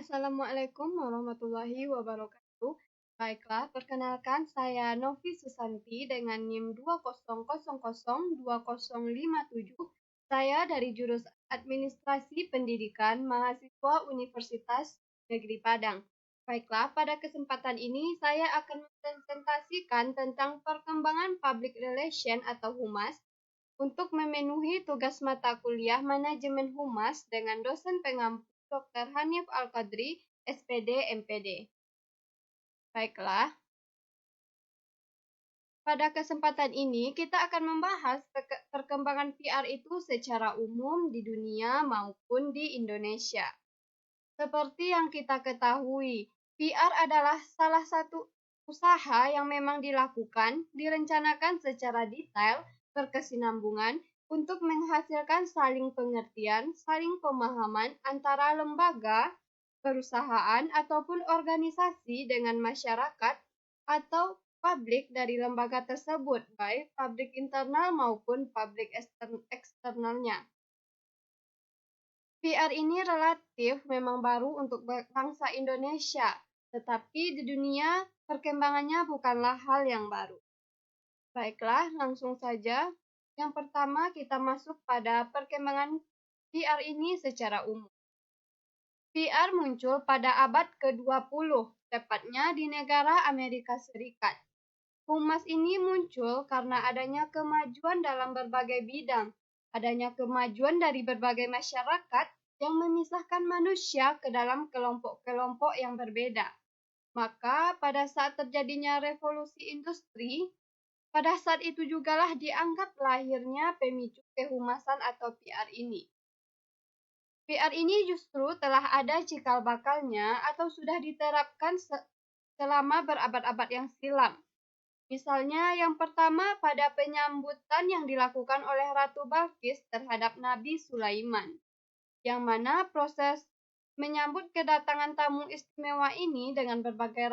Assalamualaikum warahmatullahi wabarakatuh. Baiklah, perkenalkan saya Novi Susanti dengan NIM 200020057. Saya dari jurusan Administrasi Pendidikan Mahasiswa Universitas Negeri Padang. Baiklah, pada kesempatan ini saya akan mempresentasikan tentang perkembangan Public Relation atau Humas untuk memenuhi tugas mata kuliah Manajemen Humas dengan dosen pengampu Dr. Hanif Al-Qadri, SPD, MPD. Baiklah, pada kesempatan ini kita akan membahas perkembangan PR itu secara umum di dunia maupun di Indonesia. Seperti yang kita ketahui, PR adalah salah satu usaha yang memang dilakukan, direncanakan secara detail, berkesinambungan, untuk menghasilkan saling pengertian, saling pemahaman antara lembaga, perusahaan, ataupun organisasi dengan masyarakat atau publik dari lembaga tersebut, baik publik internal maupun publik eksternalnya. PR ini relatif memang baru untuk bangsa Indonesia, tetapi di dunia perkembangannya bukanlah hal yang baru. Baiklah, langsung saja. Yang pertama kita masuk pada perkembangan PR ini secara umum. PR muncul pada abad ke-20, tepatnya di negara Amerika Serikat. Humas ini muncul karena adanya kemajuan dalam berbagai bidang, adanya kemajuan dari berbagai masyarakat yang memisahkan manusia ke dalam kelompok-kelompok yang berbeda. Maka pada saat terjadinya revolusi industri, pada saat itu jugalah dianggap lahirnya pemicu kehumasan atau PR ini. PR ini justru telah ada cikal bakalnya atau sudah diterapkan selama berabad-abad yang silam. Misalnya yang pertama pada penyambutan yang dilakukan oleh Ratu Balkis terhadap Nabi Sulaiman, yang mana proses menyambut kedatangan tamu istimewa ini dengan berbagai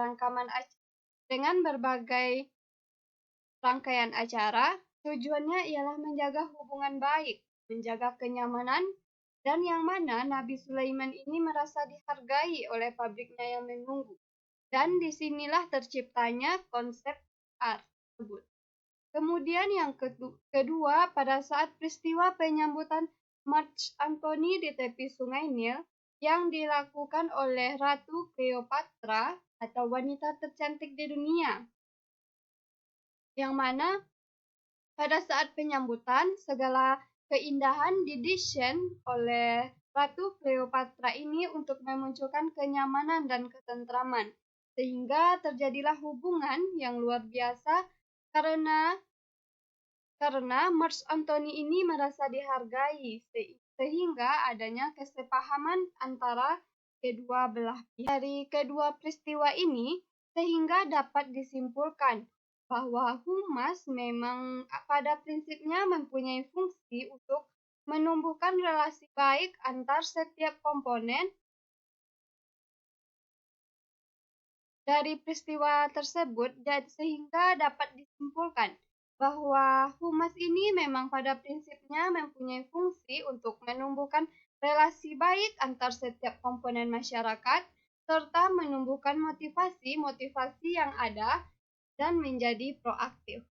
rangkaian acara, tujuannya ialah menjaga hubungan baik, menjaga kenyamanan, dan yang mana Nabi Sulaiman ini merasa dihargai oleh publiknya yang menunggu. Dan disinilah terciptanya konsep PR tersebut. Kemudian yang kedua, pada saat peristiwa penyambutan Mark Antony di tepi Sungai Nil yang dilakukan oleh Ratu Cleopatra atau wanita tercantik di dunia. Yang mana pada saat penyambutan segala keindahan didesain oleh Ratu Cleopatra ini untuk memunculkan kenyamanan dan ketentraman. Sehingga terjadilah hubungan yang luar biasa karena Mark Antony ini merasa dihargai sehingga adanya kesepahaman antara kedua belah pihak. Dari kedua peristiwa ini sehingga dapat disimpulkan bahwa humas memang pada prinsipnya mempunyai fungsi untuk menumbuhkan relasi baik antar setiap komponen dari peristiwa tersebut, dan sehingga dapat disimpulkan bahwa humas ini memang pada prinsipnya mempunyai fungsi untuk menumbuhkan relasi baik antar setiap komponen masyarakat, serta menumbuhkan motivasi yang ada dan menjadi proaktif.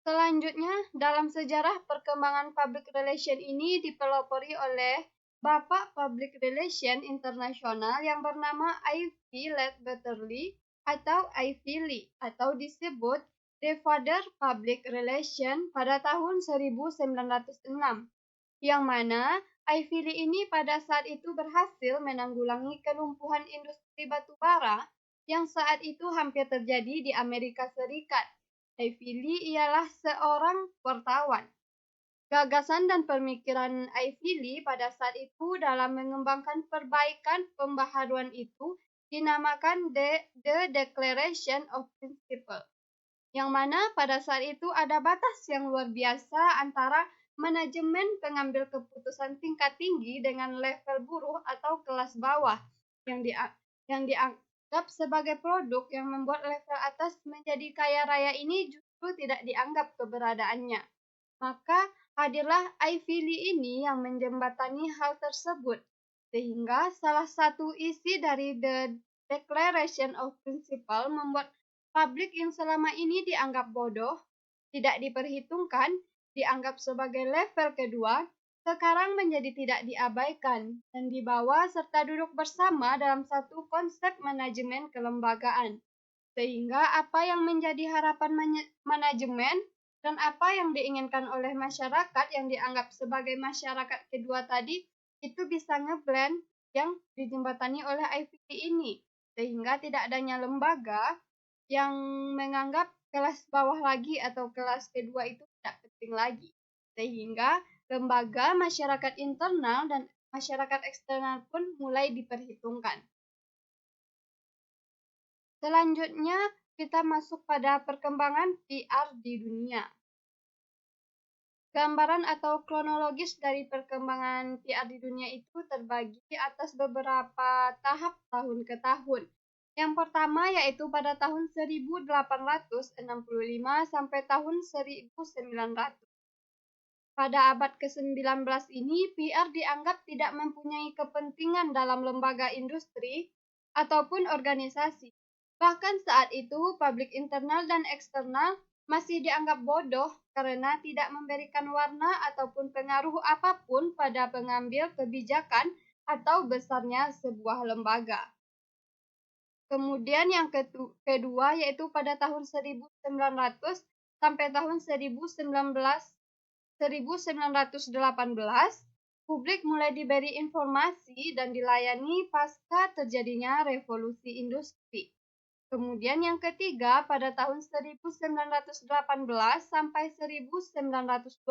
Selanjutnya, dalam sejarah perkembangan public relation ini dipelopori oleh Bapak Public Relation Internasional yang bernama Ivy Ledbetter-Lee atau Ivy Lee atau disebut The Father Public Relation pada tahun 1906, yang mana Ivy Lee ini pada saat itu berhasil menanggulangi kelumpuhan industri batubara yang saat itu hampir terjadi di Amerika Serikat. Ivy Lee ialah seorang wartawan. Gagasan dan pemikiran Ivy Lee pada saat itu dalam mengembangkan perbaikan pembaharuan itu dinamakan The Declaration of Principle, yang mana pada saat itu ada batas yang luar biasa antara manajemen pengambil keputusan tingkat tinggi dengan level buruh atau kelas bawah yang dianggap sebagai produk yang membuat level atas menjadi kaya raya ini justru tidak dianggap keberadaannya. Maka hadirlah Ivy Lee ini yang menjembatani hal tersebut, Sehingga salah satu isi dari The Declaration of Principle membuat publik yang selama ini dianggap bodoh, tidak diperhitungkan, dianggap sebagai level kedua, sekarang menjadi tidak diabaikan dan dibawa serta duduk bersama dalam satu konsep manajemen kelembagaan. Sehingga apa yang menjadi harapan manajemen dan apa yang diinginkan oleh masyarakat yang dianggap sebagai masyarakat kedua tadi itu bisa ngeblend yang dijembatani oleh IVT ini. Sehingga tidak adanya lembaga yang menganggap kelas bawah lagi atau kelas kedua itu tidak penting lagi. Sehingga lembaga masyarakat internal dan masyarakat eksternal pun mulai diperhitungkan. Selanjutnya, kita masuk pada perkembangan PR di dunia. Gambaran atau kronologis dari perkembangan PR di dunia itu terbagi atas beberapa tahap tahun ke tahun. Yang pertama yaitu pada tahun 1865 sampai tahun 1900. Pada abad ke-19 ini, PR dianggap tidak mempunyai kepentingan dalam lembaga industri ataupun organisasi. Bahkan saat itu, publik internal dan eksternal masih dianggap bodoh karena tidak memberikan warna ataupun pengaruh apapun pada pengambil kebijakan atau besarnya sebuah lembaga. Kemudian yang kedua yaitu pada tahun 1900 sampai tahun 1918, publik mulai diberi informasi dan dilayani pasca terjadinya revolusi industri. Kemudian yang ketiga, pada tahun 1918 sampai 1925,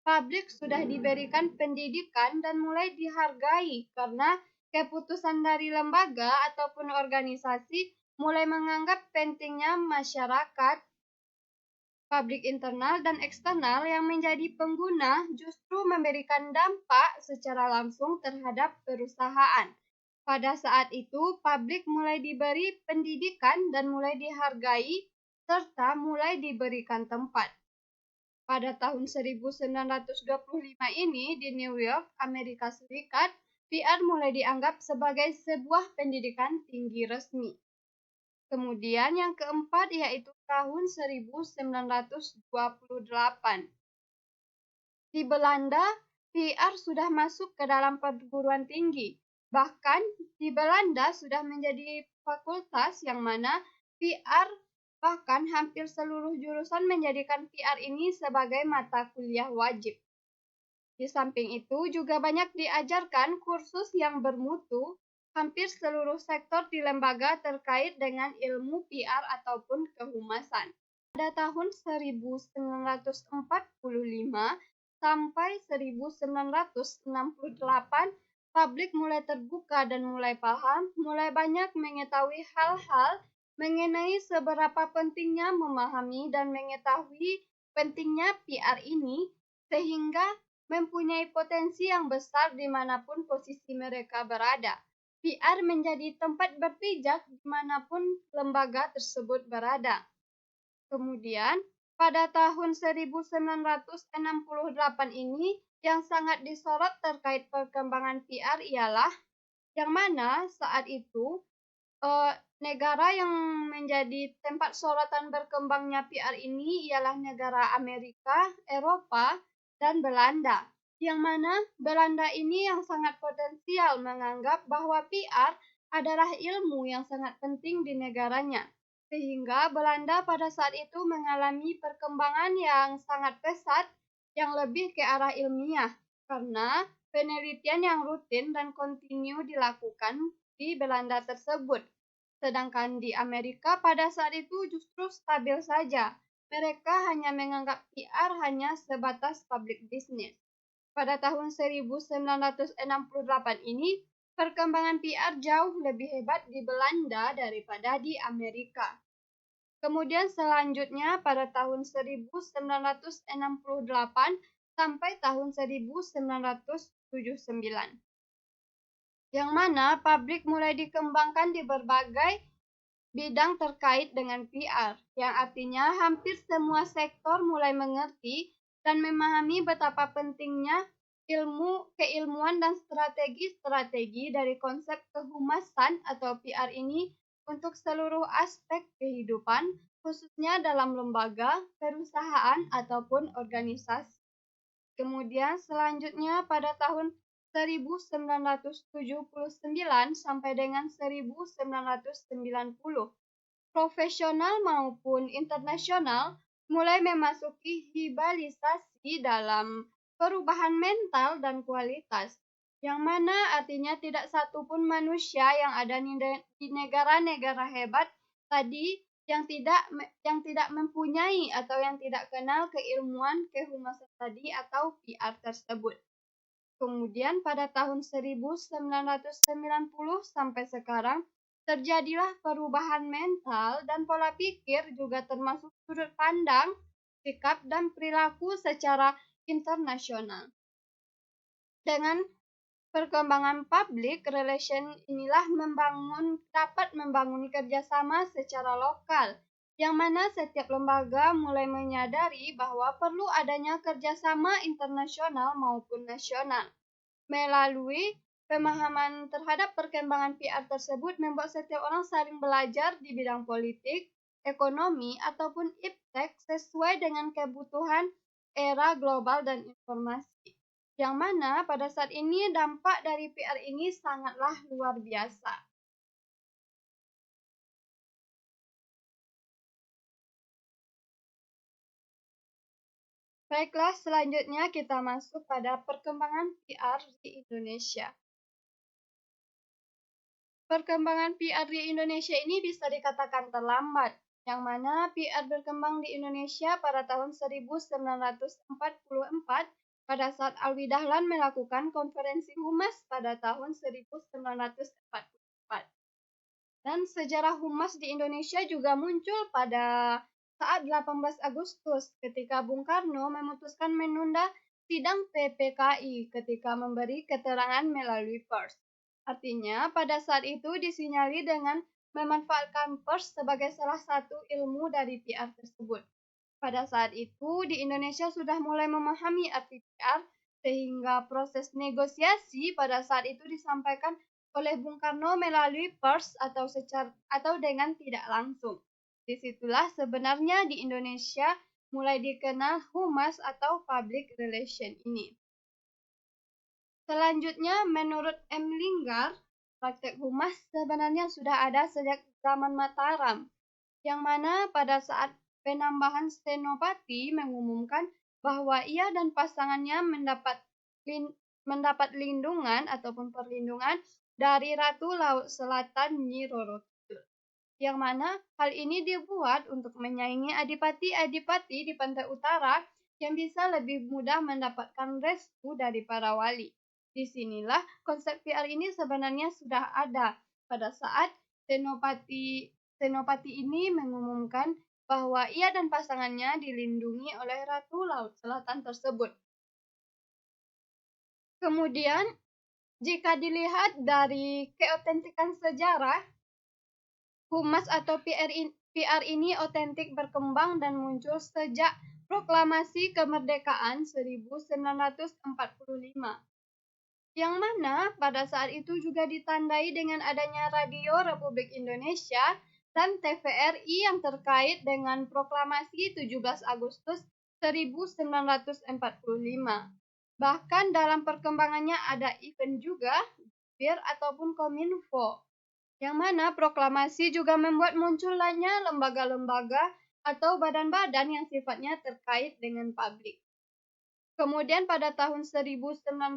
publik sudah diberikan pendidikan dan mulai dihargai karena keputusan dari lembaga ataupun organisasi mulai menganggap pentingnya masyarakat, publik internal dan eksternal yang menjadi pengguna justru memberikan dampak secara langsung terhadap perusahaan. Pada saat itu, publik mulai diberi pendidikan dan mulai dihargai, serta mulai diberikan tempat. Pada tahun 1925 ini, di New York, Amerika Serikat, PR mulai dianggap sebagai sebuah pendidikan tinggi resmi. Kemudian yang keempat yaitu tahun 1928. Di Belanda, PR sudah masuk ke dalam perguruan tinggi. Bahkan di Belanda sudah menjadi fakultas yang mana PR, bahkan hampir seluruh jurusan menjadikan PR ini sebagai mata kuliah wajib. Di samping itu juga banyak diajarkan kursus yang bermutu hampir seluruh sektor di lembaga terkait dengan ilmu PR ataupun kehumasan. Pada tahun 1945 sampai 1968, publik mulai terbuka dan mulai paham, mulai banyak mengetahui hal-hal mengenai seberapa pentingnya memahami dan mengetahui pentingnya PR ini, sehingga mempunyai potensi yang besar dimanapun posisi mereka berada. PR menjadi tempat berpijak dimanapun lembaga tersebut berada. Kemudian, pada tahun 1968 ini, yang sangat disorot terkait perkembangan PR ialah yang mana saat itu negara yang menjadi tempat sorotan berkembangnya PR ini ialah negara Amerika, Eropa, dan Belanda. Yang mana Belanda ini yang sangat potensial menganggap bahwa PR adalah ilmu yang sangat penting di negaranya. Sehingga Belanda pada saat itu mengalami perkembangan yang sangat pesat yang lebih ke arah ilmiah karena penelitian yang rutin dan kontinu dilakukan di Belanda tersebut. Sedangkan di Amerika pada saat itu justru stabil saja. Mereka hanya menganggap PR hanya sebatas public business. Pada tahun 1968 ini, perkembangan PR jauh lebih hebat di Belanda daripada di Amerika. Kemudian selanjutnya pada tahun 1968 sampai tahun 1979. Yang mana pabrik mulai dikembangkan di berbagai bidang terkait dengan PR, yang artinya hampir semua sektor mulai mengerti dan memahami betapa pentingnya keilmuan dan strategi-strategi dari konsep kehumasan atau PR ini untuk seluruh aspek kehidupan, khususnya dalam lembaga, perusahaan, ataupun organisasi. Kemudian selanjutnya pada tahun 1979 sampai dengan 1990, profesional maupun internasional mulai memasuki hibalisasi dalam perubahan mental dan kualitas, yang mana artinya tidak satu pun manusia yang ada di negara-negara hebat tadi yang tidak mempunyai atau yang tidak kenal keilmuan kehumasan tadi atau PR tersebut. Kemudian pada tahun 1990 sampai sekarang terjadilah perubahan mental dan pola pikir juga termasuk sudut pandang, sikap dan perilaku secara internasional. Dengan perkembangan public relation inilah dapat membangun kerjasama secara lokal, yang mana setiap lembaga mulai menyadari bahwa perlu adanya kerjasama internasional maupun nasional. Melalui pemahaman terhadap perkembangan PR tersebut membuat setiap orang saling belajar di bidang politik, ekonomi, ataupun iptek sesuai dengan kebutuhan era global dan informasi. Yang mana pada saat ini dampak dari PR ini sangatlah luar biasa. Baiklah, selanjutnya kita masuk pada perkembangan PR di Indonesia. Perkembangan PR di Indonesia ini bisa dikatakan terlambat, yang mana PR berkembang di Indonesia pada tahun 1944 pada saat Alwi Dahlan melakukan konferensi humas pada tahun 1944. Dan sejarah humas di Indonesia juga muncul pada saat 18 Agustus ketika Bung Karno memutuskan menunda sidang PPKI ketika memberi keterangan melalui pers. Artinya, pada saat itu disinyali dengan memanfaatkan pers sebagai salah satu ilmu dari PR tersebut. Pada saat itu, di Indonesia sudah mulai memahami arti PR, sehingga proses negosiasi pada saat itu disampaikan oleh Bung Karno melalui pers atau dengan tidak langsung. Disitulah sebenarnya di Indonesia mulai dikenal humas atau public relation ini. Selanjutnya, menurut M. Linggar, praktek humas sebenarnya sudah ada sejak zaman Mataram, yang mana pada saat penambahan Senopati mengumumkan bahwa ia dan pasangannya mendapat lindungan ataupun perlindungan dari Ratu Laut Selatan Nyi Roro Kidul. Yang mana hal ini dibuat untuk menyaingi adipati-adipati di pantai utara yang bisa lebih mudah mendapatkan restu dari para wali. Disinilah konsep PR ini sebenarnya sudah ada pada saat Senopati ini mengumumkan bahwa ia dan pasangannya dilindungi oleh Ratu Laut Selatan tersebut. Kemudian, jika dilihat dari keotentikan sejarah, humas atau PR ini otentik berkembang dan muncul sejak proklamasi kemerdekaan 1945. Yang mana pada saat itu juga ditandai dengan adanya Radio Republik Indonesia dan TVRI yang terkait dengan proklamasi 17 Agustus 1945. Bahkan dalam perkembangannya ada event juga, BIR ataupun Kominfo, yang mana proklamasi juga membuat munculnya lembaga-lembaga atau badan-badan yang sifatnya terkait dengan publik. Kemudian pada tahun 1962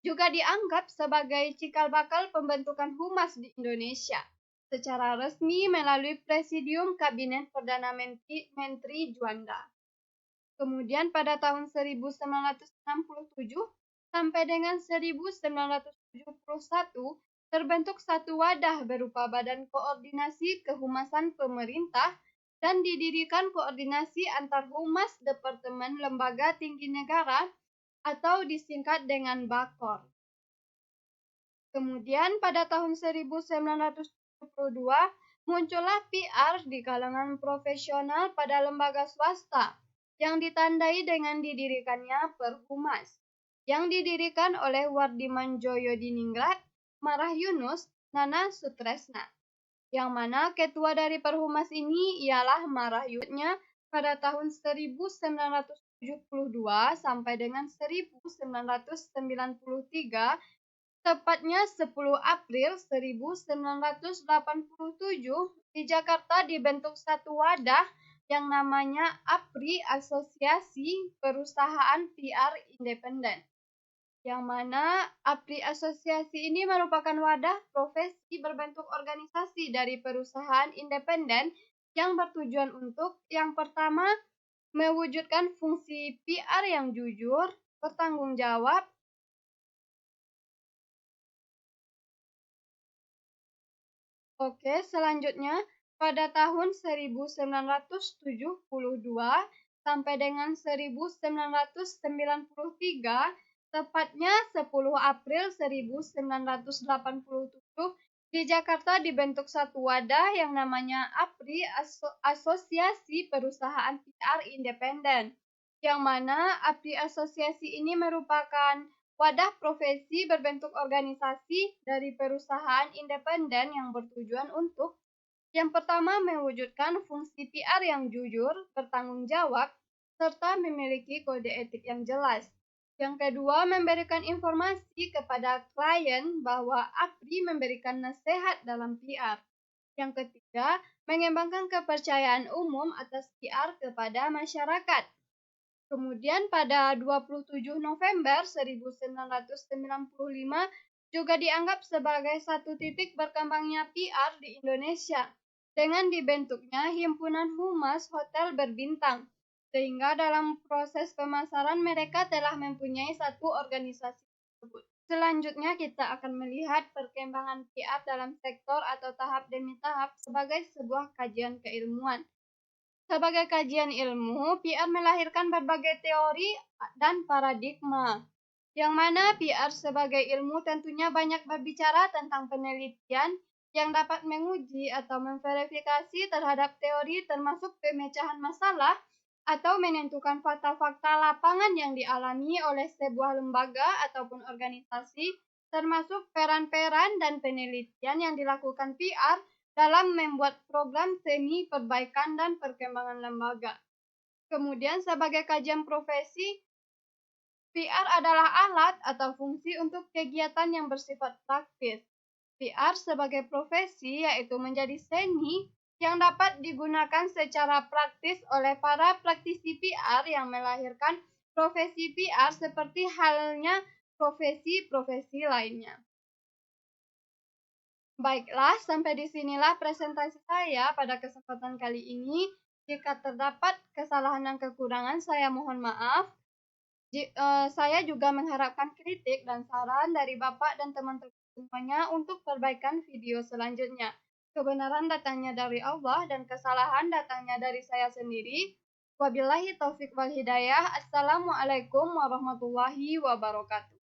juga dianggap sebagai cikal bakal pembentukan humas di Indonesia secara resmi melalui Presidium Kabinet Perdana Menteri Juanda. Kemudian pada tahun 1967 sampai dengan 1971 terbentuk satu wadah berupa Badan Koordinasi Kehumasan Pemerintah dan didirikan koordinasi antar humas Departemen Lembaga Tinggi Negara atau disingkat dengan BAKOR. Kemudian pada tahun 1972 muncullah PR di kalangan profesional pada lembaga swasta, yang ditandai dengan didirikannya Perhumas, yang didirikan oleh Wardiman Joyodiningrat, Marah Yunus, Nana Sutresna, yang mana ketua dari Perhumas ini ialah Marah Yunusnya pada tahun 1972 sampai dengan 1993, tepatnya 10 April 1987, di Jakarta dibentuk satu wadah yang namanya APRI, Asosiasi Perusahaan PR Independen. Yang mana APRI Asosiasi ini merupakan wadah profesi berbentuk organisasi dari perusahaan independen yang bertujuan untuk yang pertama, mewujudkan fungsi PR yang jujur, bertanggung jawab. Oke, selanjutnya pada tahun 1972 sampai dengan 1993, tepatnya 10 April 1987, di Jakarta dibentuk satu wadah yang namanya APRI, Asosiasi Perusahaan PR Independen. Yang mana APRI Asosiasi ini merupakan wadah profesi berbentuk organisasi dari perusahaan independen yang bertujuan untuk yang pertama, mewujudkan fungsi PR yang jujur, bertanggung jawab, serta memiliki kode etik yang jelas. Yang kedua, memberikan informasi kepada klien bahwa APRI memberikan nasihat dalam PR. Yang ketiga, mengembangkan kepercayaan umum atas PR kepada masyarakat. Kemudian pada 27 November 1995 juga dianggap sebagai satu titik berkembangnya PR di Indonesia dengan dibentuknya Himpunan Humas Hotel Berbintang, sehingga dalam proses pemasaran mereka telah mempunyai satu organisasi tersebut. Selanjutnya kita akan melihat perkembangan PR dalam sektor atau tahap demi tahap sebagai sebuah kajian keilmuan. Sebagai kajian ilmu, PR melahirkan berbagai teori dan paradigma, yang mana PR sebagai ilmu tentunya banyak berbicara tentang penelitian yang dapat menguji atau memverifikasi terhadap teori termasuk pemecahan masalah atau menentukan fakta-fakta lapangan yang dialami oleh sebuah lembaga ataupun organisasi, termasuk peran-peran dan penelitian yang dilakukan PR dalam membuat program semi perbaikan dan perkembangan lembaga. Kemudian sebagai kajian profesi, PR adalah alat atau fungsi untuk kegiatan yang bersifat praktis. PR sebagai profesi yaitu menjadi seni yang dapat digunakan secara praktis oleh para praktisi PR yang melahirkan profesi PR seperti halnya profesi-profesi lainnya. Baiklah, sampai disinilah presentasi saya pada kesempatan kali ini. Jika terdapat kesalahan dan kekurangan, saya mohon maaf. Saya juga mengharapkan kritik dan saran dari Bapak dan teman-teman semuanya untuk perbaikan video selanjutnya. Kebenaran datangnya dari Allah dan kesalahan datangnya dari saya sendiri. Wabillahi taufik wal hidayah. Assalamualaikum warahmatullahi wabarakatuh.